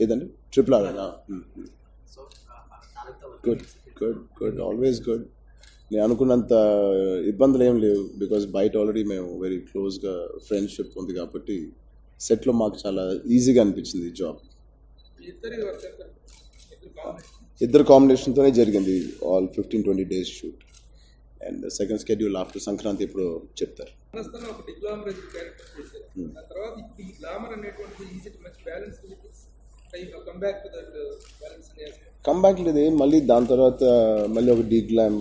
ఏదండి triple R good good good always good. నేను అనుకున్నంత ఇబ్బందులు ఏం లేవు, బికాజ్ బయట ఆల్రెడీ మేము వెరీ క్లోజ్గా ఫ్రెండ్షిప్ ఉంది కాబట్టి సెట్లో మాకు చాలా ఈజీగా అనిపించింది ఈ జాబ్. ఇద్దరు కాంబినేషన్తోనే జరిగింది all 15-20 days shoot, and second schedule after Sankranti ఇప్పుడు చెప్తారు. కంబ్యాక్ లేదు మళ్ళీ, దాని తర్వాత మళ్ళీ ఒక డీ గ్లామ్.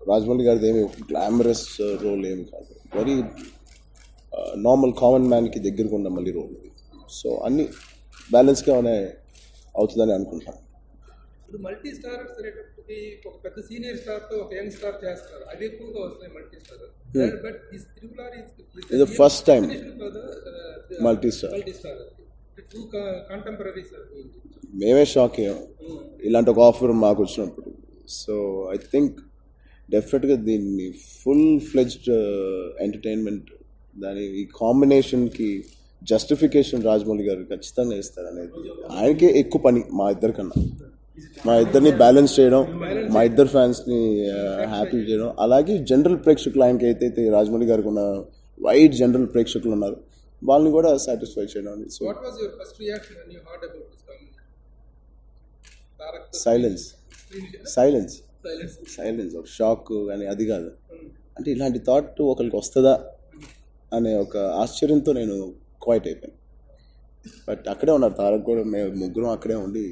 రాజమౌళి గారిది ఏమి గ్లామరస్ రోల్ ఏమి కాదు, వెరీ నార్మల్ కామన్ మ్యాన్కి దగ్గరకు ఉన్న మళ్ళీ రోల్ ఇది. సో అన్నీ బ్యాలెన్స్గానే అవుతుందని అనుకుంటాను. ఇప్పుడు మల్టీ స్టార్ అనేటప్పటికి ఒక పెద్ద సీనియర్ స్టార్తో ఒక యంగ్ స్టార్ చేస్తారు, అవి ఎక్కువగా వస్తాయి multi star. But this triple R ఇది first time multi star. Too contemporary sir, మేమే షాక్ అయ్యాం ఇలాంటి ఒక ఆఫర్ మాకు వచ్చినప్పుడు. సో ఐ థింక్ డెఫినెట్గా దీన్ని ఫుల్ ఫ్లెడ్జ్డ్ ఎంటర్టైన్మెంట్, దాని ఈ కాంబినేషన్కి జస్టిఫికేషన్ రాజమౌళి గారు ఖచ్చితంగా ఇస్తారు అనేది. ఆయనకే ఎక్కువ పని మా ఇద్దరికన్నా, మా ఇద్దరిని బ్యాలెన్స్ చేయడం, మా ఇద్దరు ఫ్యాన్స్ని హ్యాపీ చేయడం, అలాగే జనరల్ ప్రేక్షకులు ఆయనకి అయితే రాజమౌళి గారికి ఉన్న వైడ్ జనరల్ ప్రేక్షకులు ఉన్నారు వాళ్ళని కూడా సాటిస్ఫై చేయడం. సో సైలెన్స్ సైలెన్స్ సైలెన్స్ ఒక షాక్ కానీ అది కాదు, అంటే ఇలాంటి థాట్ ఒకరికి వస్తుందా అనే ఒక ఆశ్చర్యంతో నేను క్వైట్ అయిపోయాను. బట్ అక్కడే ఉన్నారు తారక్ కూడా, మేము ముగ్గురం అక్కడే ఉండి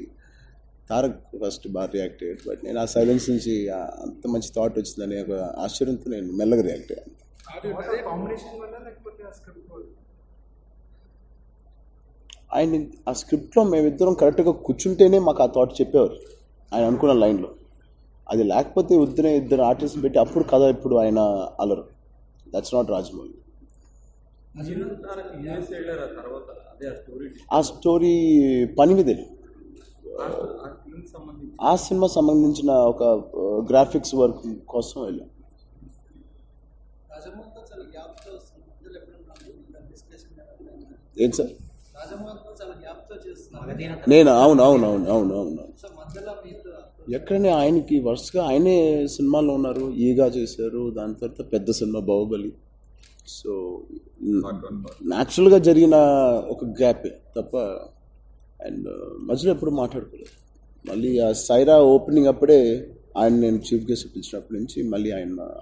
తారక్ ఫస్ట్ బాగా రియాక్ట్ అయ్యాడు. బట్ నేను ఆ సైలెన్స్ నుంచి అంత మంచి థాట్ వచ్చిందనే ఒక ఆశ్చర్యంతో నేను మెల్లగా రియాక్ట్ అయ్యాను. ఆయన ఆ స్క్రిప్ట్లో మేమిద్దరం కరెక్ట్గా కూర్చుంటేనే మాకు ఆ థాట్ చెప్పేవారు ఆయన అనుకున్న లైన్లో. అది లేకపోతే ఇద్దరు ఆర్టిస్ట్ పెట్టి అప్పుడు కథ ఇప్పుడు ఆయన అలరు. That's not Rajamouli. ఆ స్టోరీ పని మీద ఆ సినిమా సంబంధించిన ఒక గ్రాఫిక్స్ వర్క్ కోసం వెళ్ళాం. ఏంటి సార్ నేను అవును ఎక్కడనే ఆయనకి వరుసగా ఆయనే సినిమాల్లో ఉన్నారు. ఈగా చేశారు, దాని తర్వాత పెద్ద సినిమా బాహుబలి. సో న్యాచురల్గా జరిగిన ఒక గ్యాప్ తప్ప, అండ్ మధ్యలో ఎప్పుడు మాట్లాడుకోలేదు. మళ్ళీ ఆ సైరా ఓపెనింగ్ అప్పుడే ఆయన నేను చీఫ్ గెస్ట్ పిలిచినప్పటి నుంచి మళ్ళీ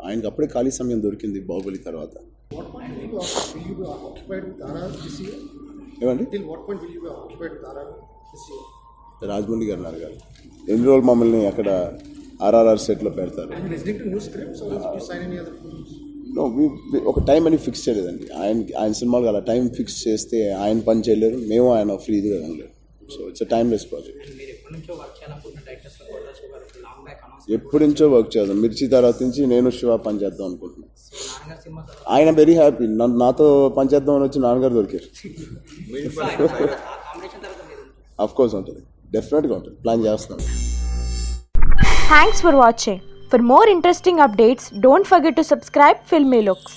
ఆయనకి అప్పుడే ఖాళీ సమయం దొరికింది బాహుబలి తర్వాత. ఏమండి రాజమౌళి గారు అన్నారు కదా ఎన్ని రోజులు మమ్మల్ని అక్కడ ఆర్ఆర్ఆర్ సెట్లో పెడతారు. ఒక టైం అని ఫిక్స్ చేయలేదండి. ఆయన సినిమాలు అలా టైం ఫిక్స్ చేస్తే ఆయన పని చేయలేరు, మేము ఆయన ఫ్రీగా ఉండలేరు. So it's timeless project. ఎప్పటి నుంచో వర్క్ చేద్దాం. మిర్చి తర్వాత నుంచి నేను శివ పని చేద్దాం అనుకుంటున్నాను. ఆయన వెరీ హ్యాపీ నాతో పని చేద్దాం అని వచ్చి నాన్నగారు దొరికారు. అఫ్ కోర్స్ ఉంటుంది, డెఫినెట్గా ఉంటుంది, ప్లాన్ చేస్తున్నాను. Thanks for watching. For more interesting updates, don't forget to subscribe Filmy Looks.